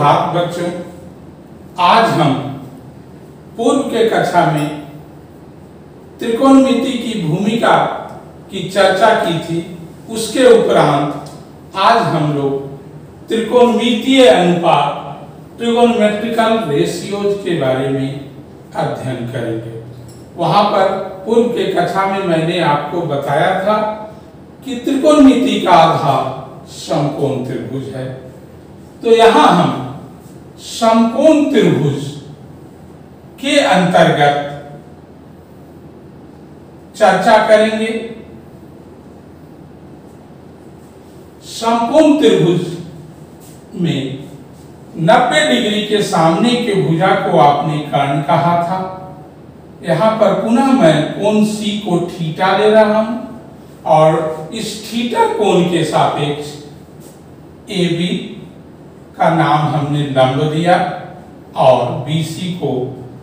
सुप्रभात बच्चों। आज हम पूर्व के कक्षा में त्रिकोणमिति की भूमिका की चर्चा की थी। उसके उपरांत आज हम लोग त्रिकोणमितीय अनुपात ट्रिगोनोमेट्रिकल रेशियोज के बारे में अध्ययन करेंगे। वहां पर पूर्व के कक्षा में मैंने आपको बताया था कि त्रिकोणमिति का आधार समकोण त्रिभुज है। तो यहां हम समकोण त्रिभुज के अंतर्गत चर्चा करेंगे। समकोण त्रिभुज में 90 डिग्री के सामने के भुजा को आपने कर्ण कहा था। यहां पर पुनः मैं कोण C को थीटा ले रहा हूं और इस थीटा कोण के सापेक्ष AB का नाम हमने लंब दिया और BC को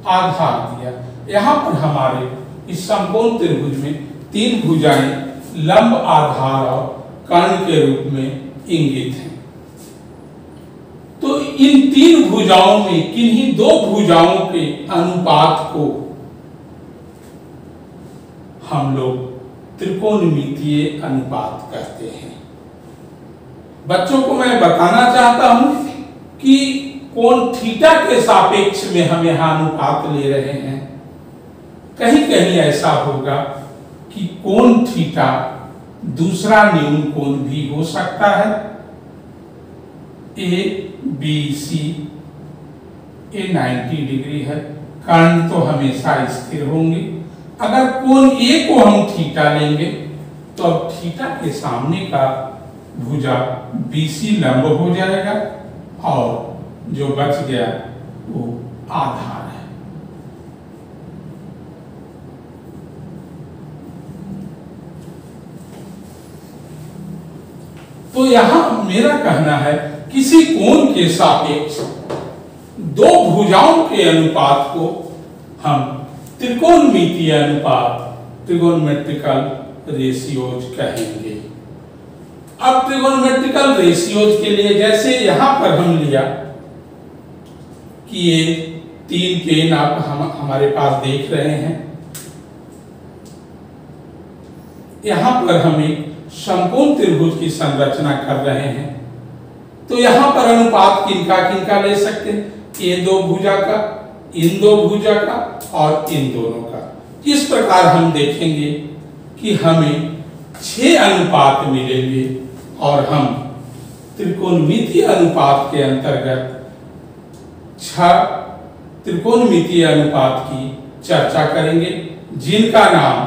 आधार दिया। यहां पर हमारे इस समकोण त्रिभुज में तीन भुजाएं लंब, आधार और कर्ण के रूप में इंगित हैं। तो इन तीन भुजाओं में किन्हीं दो भुजाओं के अनुपात को हम लोग त्रिकोणमितीय अनुपात कहते हैं। बच्चों को मैं बताना चाहता हूं कि कोण थीटा के सापेक्ष में हम यहां अनुपात ले रहे हैं। कहीं कहीं ऐसा होगा कि कोण थीटा दूसरा न्यून कोण भी हो सकता है। ABC ये 90 डिग्री है, कर्ण तो हमेशा स्थिर होंगे। अगर कोण A को हम थीटा लेंगे तो अब थीटा के सामने का भुजा BC लंब हो जाएगा और जो बच गया वो आधार है। तो यहां मेरा कहना है किसी कोण के सापेक्ष दो भुजाओं के अनुपात को हम त्रिकोणमितीय अनुपात ट्रिगोनोमेट्रिकल रेशियोज कहेंगे। अब ट्रिगोनोमेट्रिकल रेशियोज के लिए जैसे यहां पर हम लिया कि ये तीन पेन आप हमारे पास देख रहे हैं। यहां पर हम एक समकोण त्रिभुज की संरचना कर रहे हैं। तो यहां पर अनुपात किनका किनका ले सकते हैं? ये दो भुजा का, इन दो भुजा का और इन दोनों का। इस प्रकार हम देखेंगे कि हमें 6 अनुपात मिलेंगे और हम त्रिकोणमितीय अनुपात के अंतर्गत 6 त्रिकोणमितीय अनुपात की चर्चा करेंगे, जिनका नाम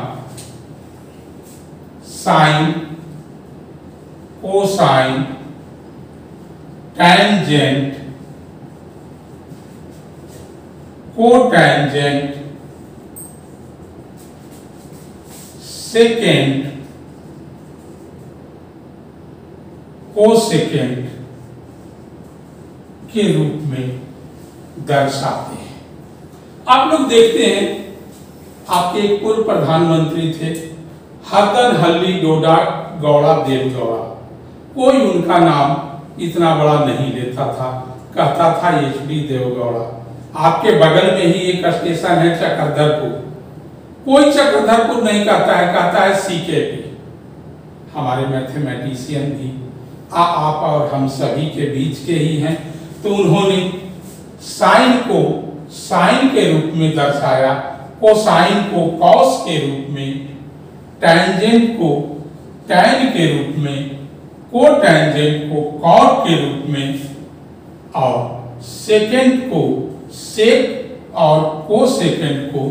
sine, cosine, tangent, cotangent, secant, cosecant के रूप में दर्शाते हैं। आप लोग देखते हैं, आपके एक पूर्व प्रधानमंत्री थे हरदनहल्ली डोडा गौड़ा देवगौड़ा। कोई उनका नाम इतना बड़ा नहीं लेता था, कहता था HD देवगौड़ा। आपके बगल में ही एक स्टेशन है चक्रधरपुर, कोई चक्रधरपुर नहीं कहता है, कहता है CKP। हमारे मैथमेटिशियन भी आप और हम सभी के बीच के ही हैं। तो उन्होंने साइन को साइन के रूप में दर्शाया, कोसाइन को कॉस के रूप में, टैंजेंट को टैन के रूप में, कोटैंजेंट को कॉट के रूप में और सेकेंड को सेक और कोसेकेंड को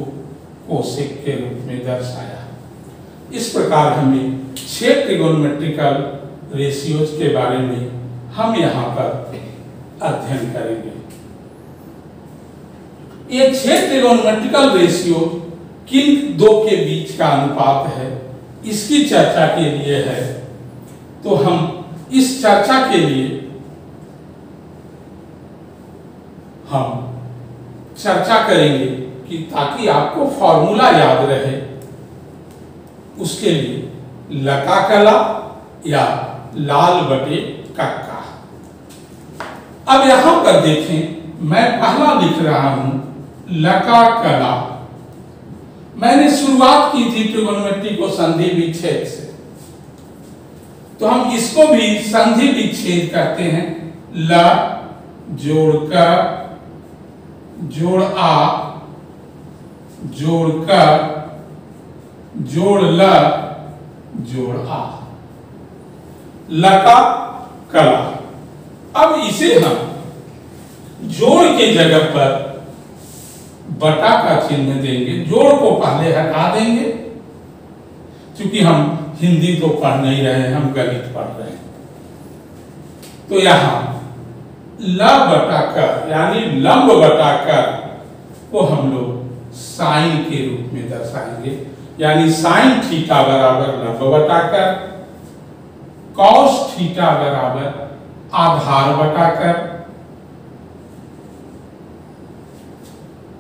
कोसेक के रूप में दर्शाया। इस प्रकार हमें 6 ट्रिगोनोमेट्रिकल रेशियोज के बारे में हम यहाँ पर अध्ययन करेंगे। ये 6 ट्रिगोनोमेट्रिकल रेशियो किन दो के बीच का अनुपात है, इसकी चर्चा के लिए है। तो हम इस चर्चा के लिए हम चर्चा करेंगे कि ताकि आपको फॉर्मूला याद रहे, उसके लिए लका कला या लाल बटे कक्का। अब यहां पर देखें, मैं पहला लिख रहा हूं लका कला। मैंने शुरुआत की थी ट्रिगोनोमेट्री को संधि विच्छेद से, तो हम इसको भी संधि विच्छेद कहते हैं। ल जोड़ कर जोड़ आ जोड़ कर जोड़ ल जोड़ आ, लका कला। अब इसे हम जोड़ के जगह पर बटा का चिन्ह देंगे, जोड़ को पहले हटा देंगे, क्योंकि हम हिंदी तो पढ़ नहीं रहे हैं, हम गणित पढ़ रहे हैं। तो यहां ल बटा कर यानी लंब बटा कर को हम लोग साइन के रूप में दर्शाएंगे, यानी साइन थीटा बराबर लंब बटा कर, कॉस थीटा बराबर आधार बटा कर,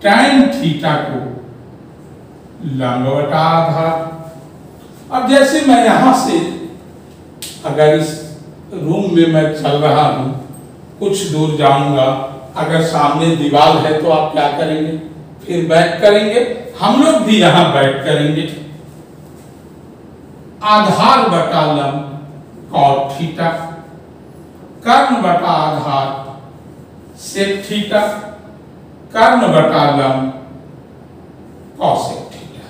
टैन थीटा को लंब बटा आधार। अब जैसे मैं यहां से अगर इस रूम में मैं चल रहा हूं, कुछ दूर जाऊंगा, अगर सामने दीवार है तो आप क्या करेंगे, फिर बैक करेंगे। हम लोग भी यहां बैक करेंगे। आधार बटा लंब कॉट थीटा, कर्ण बटा आधार सेक थीटा, कर्ण बटा लंब कॉसेक थीटा।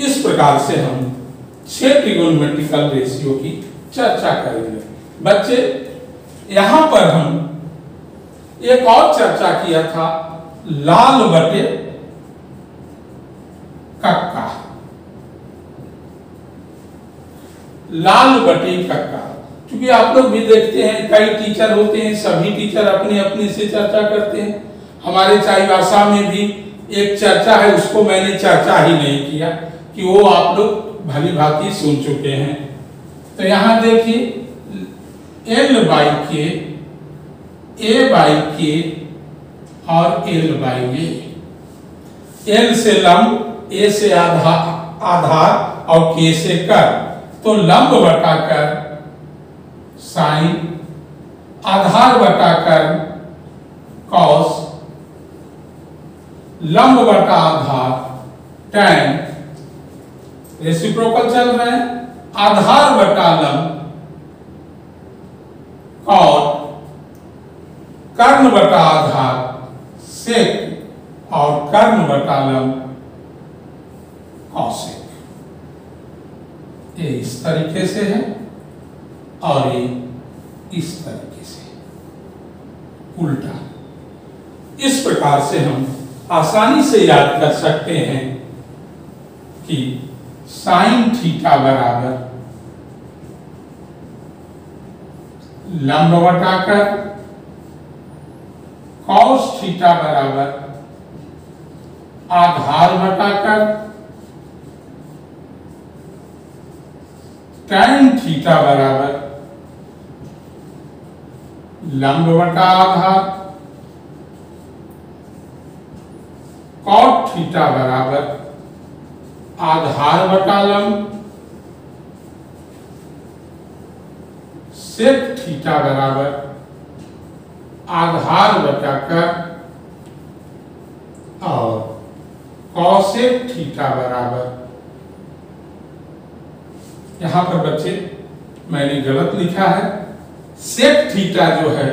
इस प्रकार से हम 6 ट्रिगोनोमेट्रिकल रेशियो की चर्चा करेंगे। बच्चे, यहां पर हम एक और चर्चा किया था, लाल बटे कक्का। लाल बटे कक्का, क्योंकि आप लोग भी देखते हैं कई टीचर होते हैं, सभी टीचर अपने अपने से चर्चा करते हैं। हमारे चाईबासा में भी एक चर्चा है, उसको मैंने चर्चा ही नहीं किया, कि वो आप लोग भली भांति सुन चुके हैं। तो यहां देखिए, L बाई के, A बाई के और L बाई ए। L से लंब, A से आधार और K से कर, तो लंब बटा कर साइन, आधार बटा कर कॉस, लंब बटा आधार टैन, रेसिप्रोकल चल रहे हैं, आधार बटा लंब कॉट, कर्ण बटा आधार सेक और कर्ण बटा लंब कॉसेक। ये इस तरीके से है और ये इस तरीके से उल्टा। इस प्रकार से हम आसानी से याद कर सकते हैं कि साइन थीटा बराबर लंब बटा कर, कॉस थीटा बराबर आधार बटा कर, टैन थीटा बराबर लंब बटा आधार, कॉट थीटा बराबर आधार बटा लंब, सेक थीटा बराबर आधार बटा कर और कॉसेक थीटा बराबर, यहां पर बच्चे मैंने गलत लिखा है, सेक थीटा जो है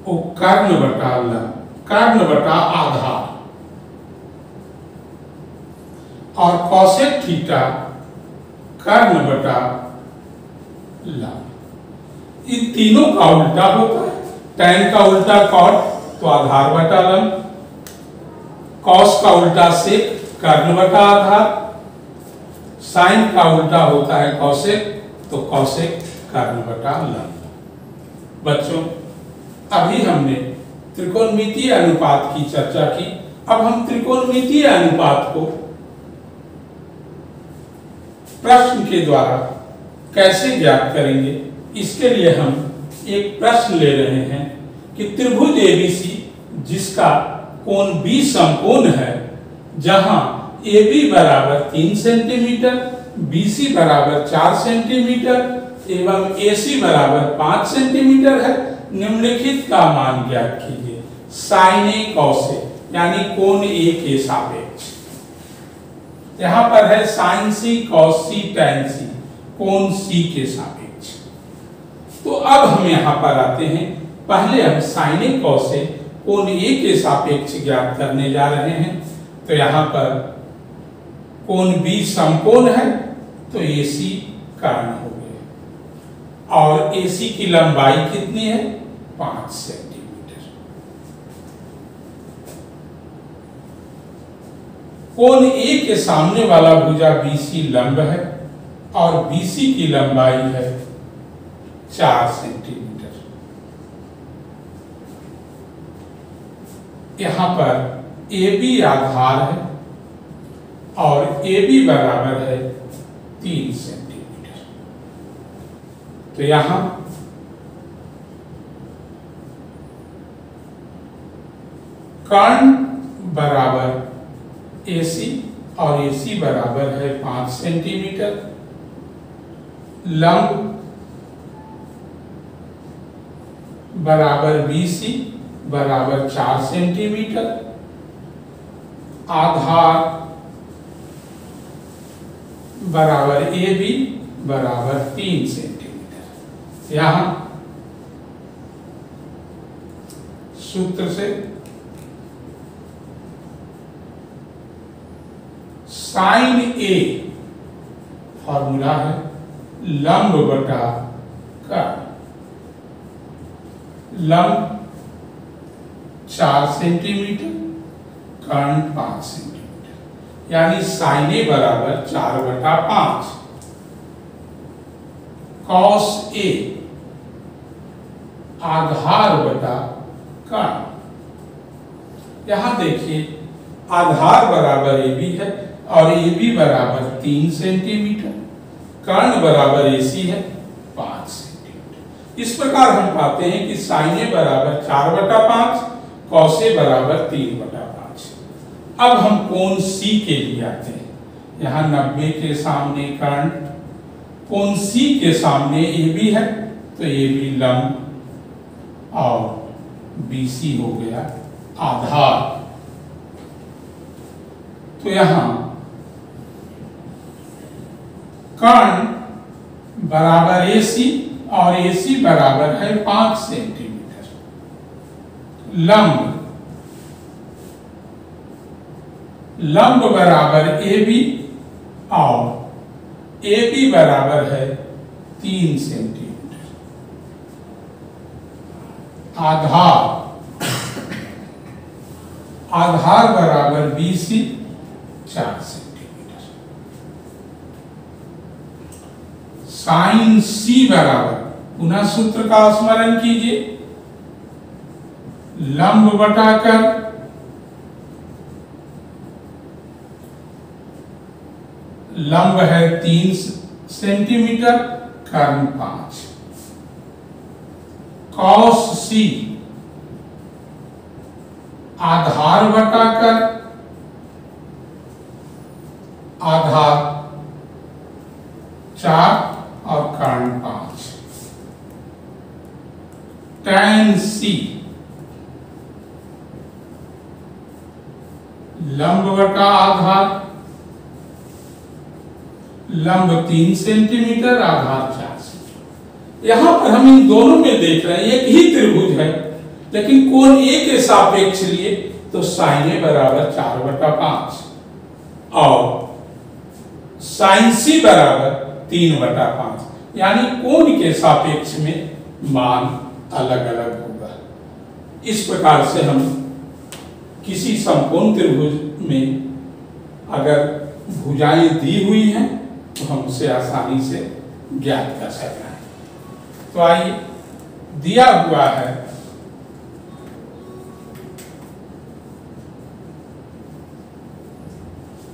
वो कर्ण बटा लंब, कर्ण बटा आधार, और कॉसेक थीटा कर्ण बटा लंब। इन तीनों का उल्टा होता है। टैन का उल्टा कॉट, तो आधार बटा लंब, कॉस का उल्टा सेक, कर्ण बटा आधार, साइन का उल्टा होता है कॉसेक, तो कॉसेक कर्ण बटा लंब। बच्चों, अभी हमने त्रिकोणमितीय अनुपात की चर्चा की। अब हम त्रिकोणमितीय अनुपात को प्रश्न के द्वारा कैसे ज्ञात करेंगे, इसके लिए हम एक प्रश्न ले रहे हैं कि त्रिभुज एबीसी जिसका कोण बी समकोण है, जहां AB बराबर 3 सेंटीमीटर, BC बराबर 4 सेंटीमीटर एवं AC बराबर 5 सेंटीमीटर है, निम्नलिखित का मान ज्ञात कीजिए। साइन ए कॉस ए यानी कोण ए के सापेक्ष। यहां पर है साइन सी कॉस सी टैन सी, कोण सी के सापेक्ष। तो अब हम यहां पर आते हैं, पहले हम साइन ए कॉस ए कोण ए के सापेक्ष ज्ञात करने जा रहे हैं। तो यहां पर कोण बी समकोण है तो AC कर्ण हो गया, और AC की लंबाई कितनी है? 5 सेंटीमीटर। कोण A के सामने वाला भुजा BC लंब है और BC की लंबाई है 4 सेंटीमीटर। यहां पर AB आधार है और AB बराबर है 3 सेंटीमीटर। तो यहां कर्ण बराबर AC और AC बराबर है 5 सेंटीमीटर। लंब बराबर BC बराबर 4 सेंटीमीटर। आधार बराबर AB बराबर 3 सेंटीमीटर। यहां सूत्र से साइन A फॉर्मूला है लंब बटा कर्ण। लंब 4 सेंटीमीटर, कर्ण 5 सेंटीमीटर, यानी साइन A बराबर 4 बटा 5। कॉस A आधार बटा कर्ण। यहां देखिए आधार बराबर AB है और AB बराबर 3 सेंटीमीटर, कर्ण बराबर AC है 5 सेंटीमीटर। इस प्रकार हम पाते हैं कि साइन A बराबर 4 बटा 5, कॉस A बराबर 3 बटा 5। अब हम कोण C के लिए आते हैं। यहाँ 90 के सामने कर्ण, कोण C के सामने AB है तो AB लंब और BC हो गया आधार। तो यहां कर्ण बराबर AC और AC बराबर है 5 सेंटीमीटर। लंब बराबर AB और AB बराबर है 3 सेंटीमीटर। आधार बराबर BC 4 सेंटीमीटर। साइन C बराबर, पुनः सूत्र का स्मरण कीजिए, लंब बटा कर्ण, लंब है 3 सेंटीमीटर, कर्ण 5। कॉस C आधार बटा कर्ण, आधार 4 और कर्ण 5। टैन C लंब बटा आधार, लंब 3 सेंटीमीटर, आधार 4 सेंटीमीटर। यहां पर हम इन दोनों में देख रहे हैं एक ही त्रिभुज है, लेकिन कोण A के सापेक्ष लिए तो साइन A बराबर 4 बटा 5 और साइन C बराबर 3 बटा 5, यानी कोण के सापेक्ष में मान अलग अलग होगा। इस प्रकार से हम किसी समकोण त्रिभुज में अगर भुजाएं दी हुई हैं तो हम उसे आसानी से ज्ञात कर सकते हैं। तो आइए, दिया हुआ है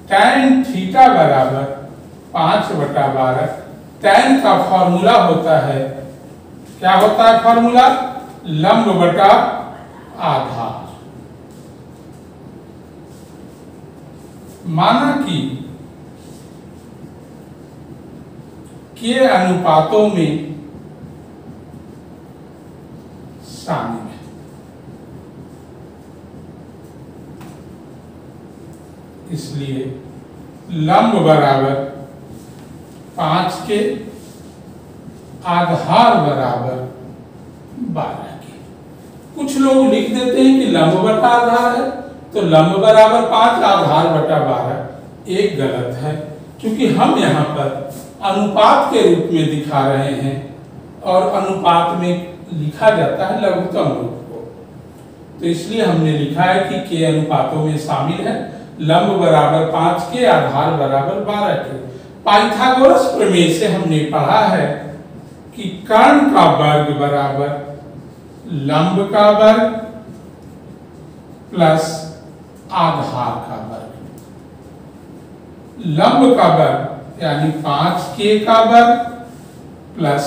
टैन थीटा बराबर 5 बटा 12। टैन का फॉर्मूला होता है, क्या होता है फॉर्मूला? लंब बटा आधार। माना कि के अनुपातों में इसलिए लंब बराबर 5 के, आधार बराबर 12 के। कुछ लोग लिख देते हैं कि लंब बटा आधार है, तो लंब बराबर 5, आधार बटा 12। एक गलत है, क्योंकि हम यहाँ पर अनुपात के रूप में दिखा रहे हैं और अनुपात में लिखा जाता है लघुत्तम रूप को, तो इसलिए हमने लिखा है कि के अनुपातों में शामिल है। लंब बराबर 5 के, आधार बराबर 12 के। पाइथागोरस प्रमेय से हमने पढ़ा है कि कर्ण का वर्ग बराबर लंब का वर्ग प्लस आधार का वर्ग। लंब का वर्ग यानी 5k का वर्ग प्लस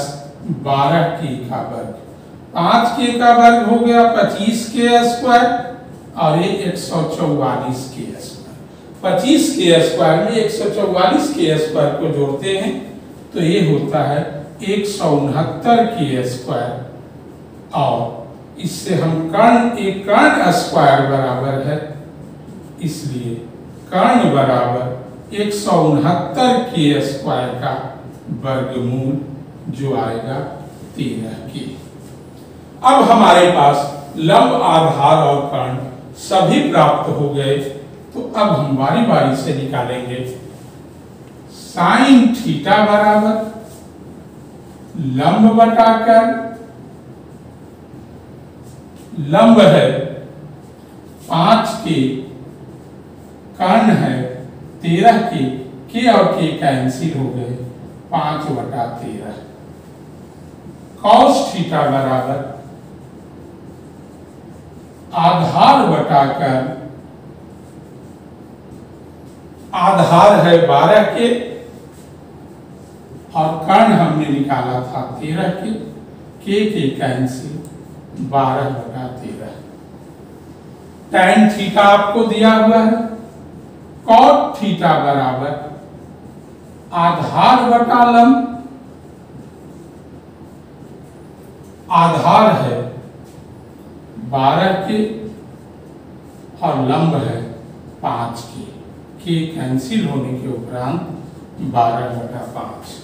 12k का वर्ग। 5k का वर्ग हो गया 25k स्क्वायर और ये 144k स्क्वायर। 25k स्क्वायर में 144k स्क्वायर को जोड़ते हैं तो ये होता है 169k स्क्वायर, और इससे हम एक कर्ण स्क्वायर बराबर है, इसलिए कर्ण बराबर 169k स्क्वायर का वर्गमूल जो आएगा 13k। अब हमारे पास लंब, आधार और कर्ण सभी प्राप्त हो गए, तो अब हम बारी बारी से निकालेंगे। साइन थीटा बराबर लंब बटा कर्ण। लंब है 5k, कर्ण है 13k, के और के कैंसिल हो गए 5 बटा 13। कॉस थीटा बराबर आधार बटा कर्ण। आधार है 12k और कर्ण हमने निकाला था 13k, के कैंसिल 12 बटा 13। टैन थीटा आपको दिया हुआ है। कॉट थीटा बराबर आधार बटा लंब। आधार है 12k और लंब है 5k, के कैंसिल होने के उपरांत 12 बटा 5।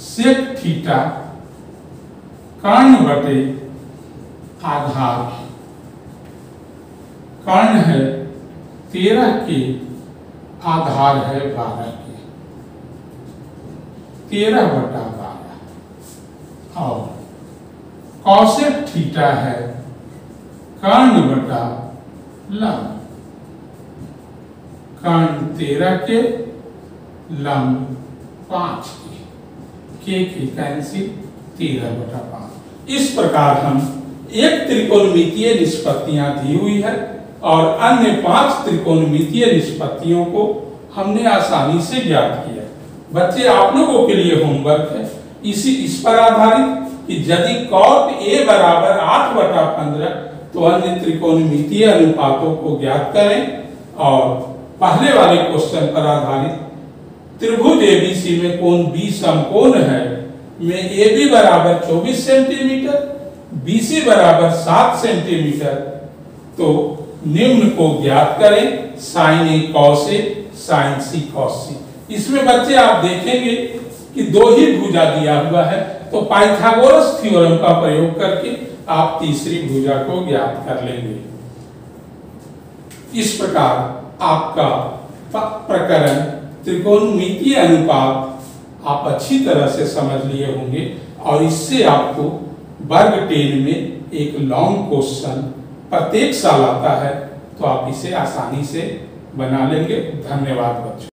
सेक थीटा कर्ण बटे आधार। कर्ण है 13k, आधार है 12k, 13 बटा 12। और कॉसेक थीटा है कर्ण बटा लंब। कर्ण 13k, लंब 5k, के कैंसिल 13 बटा 5। इस प्रकार हम एक त्रिकोणमितीय निष्पत्तियां दी हुई है और अन्य 5 त्रिकोणमितीय निष्पत्तियों को हमने आसानी से ज्ञात किया। बच्चे, आप लोगों के लिए होमवर्क है इस पर आधारित कि यदि cot a बराबर 8 बटा 15 तो अन्य त्रिकोणमितीय अनुपातों को ज्ञात करें, और पहले वाले क्वेश्चन पर आधारित त्रिभुज एबीसी में कोण बी समकोण है में AB बराबर 24 सेंटीमीटर, BC बराबर 7 सेंटीमीटर, तो निम्न को ज्ञात करें। Sign A cos A, sign C cos सी। इसमें बच्चे आप देखेंगे कि 2 ही भुजा दिया हुआ है, तो पाइथागोरस थ्योरम का प्रयोग करके आप तीसरी भुजा को ज्ञात कर लेंगे। इस प्रकार आपका प्रकरण त्रिकोणमितीय अनुपात आप अच्छी तरह से समझ लिए होंगे, और इससे आपको वर्ग 10 में एक लॉन्ग क्वेश्चन प्रत्येक साल आता है, तो आप इसे आसानी से बना लेंगे। धन्यवाद बच्चों।